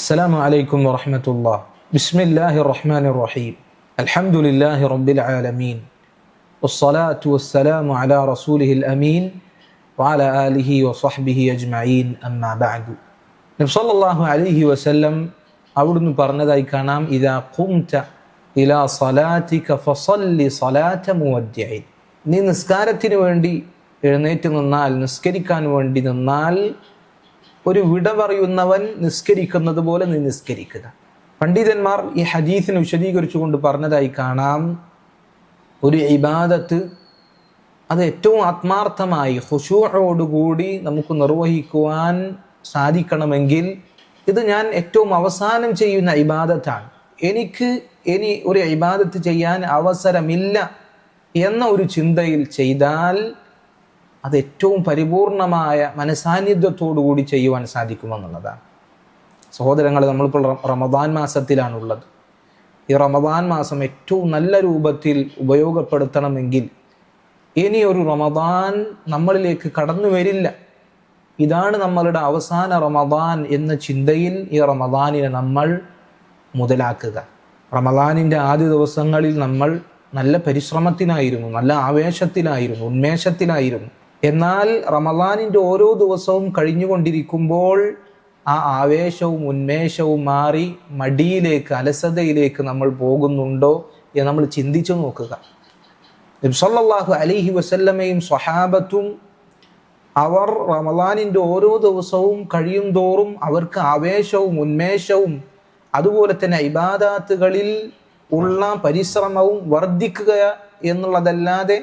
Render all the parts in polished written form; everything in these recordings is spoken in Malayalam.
السلام عليكم ورحمة الله. بسم الله الرحمن الرحيم. الحمد لله رب العالمين. والصلاة والسلام على رسوله الأمين وعلى آله وصحبه أجمعين. أما بعد. നബി സല്ലല്ലാഹു അലൈഹി വസല്ലം അവിടുന്ന് പറഞ്ഞതായി കാണാം, ഇദാ ഖുംത ഇലാ സലാതിക ഫസല്ലി സലാത മുവദ്ദിഇൻ. നീ നിസ്കാരത്തിന് വേണ്ടി എഴുന്നേറ്റ് നിന്നാൽ, നിസ്കരിക്കാൻ വേണ്ടി നിന്നാൽ, ഒരു വിട പറയുന്നവൻ നിസ്കരിക്കുന്നത് പോലെ നീ നിസ്കരിക്കുക. പണ്ഡിതന്മാർ ഈ ഹദീസിനെ വിശദീകരിച്ചുകൊണ്ട് പറഞ്ഞതായി കാണാം, ഒരു ഇബാദത്ത് അത് ഏറ്റവും ആത്മാർത്ഥമായി ഖുശൂഅോടുകൂടി നമുക്ക് നിർവഹിക്കുവാൻ സാധിക്കണമെങ്കിൽ ഇത് ഞാൻ ഏറ്റവും അവസാനം ചെയ്യുന്ന ഇബാദത്താണ്, എനിക്ക് ഇനി ഒരു ഇബാദത്ത് ചെയ്യാൻ അവസരമില്ല എന്ന ഒരു ചിന്തയിൽ ചെയ്താൽ അത് ഏറ്റവും പരിപൂർണമായ മനസാന്നിധ്യത്തോടു കൂടി ചെയ്യുവാൻ സാധിക്കുമെന്നുള്ളതാണ്. സഹോദരങ്ങളെ, നമ്മളിപ്പോൾ റമദാൻ മാസത്തിലാണുള്ളത്. ഈ റമദാൻ മാസം ഏറ്റവും നല്ല രൂപത്തിൽ ഉപയോഗപ്പെടുത്തണമെങ്കിൽ ഇനി ഒരു റമദാൻ നമ്മളിലേക്ക് കടന്നു വരില്ല, ഇതാണ് നമ്മളുടെ അവസാന റമദാൻ എന്ന ചിന്തയിൽ ഈ റമദാനിനെ നമ്മൾ മുതലാക്കുക. റമദാനിൻ്റെ ആദ്യ ദിവസങ്ങളിൽ നമ്മൾ നല്ല പരിശ്രമത്തിലായിരുന്നു, നല്ല ആവേശത്തിലായിരുന്നു, ഉന്മേഷത്തിലായിരുന്നു. എന്നാൽ റമദാനിൻ്റെ ഓരോ ദിവസവും കഴിഞ്ഞുകൊണ്ടിരിക്കുമ്പോൾ ആ ആവേശവും ഉന്മേഷവും മാറി മടിയിലേക്ക്, അലസതയിലേക്ക് നമ്മൾ പോകുന്നുണ്ടോ എന്ന് നമ്മൾ ചിന്തിച്ചു നോക്കുക. നബി സല്ലല്ലാഹു അലൈഹി വസല്ലമയും സ്വഹാബത്തും അവർ റമദാനിൻ്റെ ഓരോ ദിവസവും കഴിയും തോറും അവർക്ക് ആവേശവും ഉന്മേഷവും അതുപോലെ തന്നെ ഇബാദാത്തുകളിൽ ഉള്ള പരിശ്രമവും വർദ്ധിക്കുക എന്നുള്ളതല്ലാതെ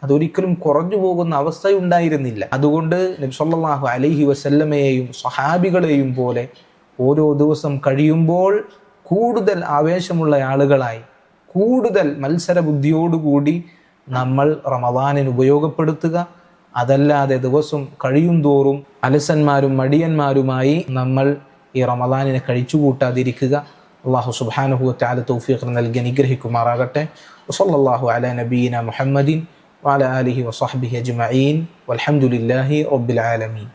അതൊരിക്കലും കുറഞ്ഞു പോകുന്ന അവസ്ഥയുണ്ടായിരുന്നില്ല. അതുകൊണ്ട് നബി സല്ലല്ലാഹു അലൈഹി വസല്ലമയെയും സ്വഹാബികളെയും പോലെ ഓരോ ദിവസം കഴിയുമ്പോൾ കൂടുതൽ ആവേശമുള്ള ആളുകളായി, കൂടുതൽ മത്സര ബുദ്ധിയോടുകൂടി നമ്മൾ റമദാനിന് ഉപയോഗപ്പെടുത്തുക. അതല്ലാതെ ദിവസം കഴിയും തോറും അലസന്മാരും മടിയന്മാരുമായി നമ്മൾ ഈ റമദാനിനെ കഴിച്ചുകൂട്ടാതിരിക്കുക. അല്ലാഹു സുബ്ഹാനഹു വ തആല തൗഫീഖ് നൽകി അനുഗ്രഹിക്കുമാറാകട്ടെ. വസല്ലല്ലാഹു അലാ നബിയിന മുഹമ്മദിൻ വഅലാ ആലിഹി വസഹ്ബിഹി അജ്മഈൻ വൽഹംദുലില്ലാഹി റബ്ബിൽ ആലമീൻ.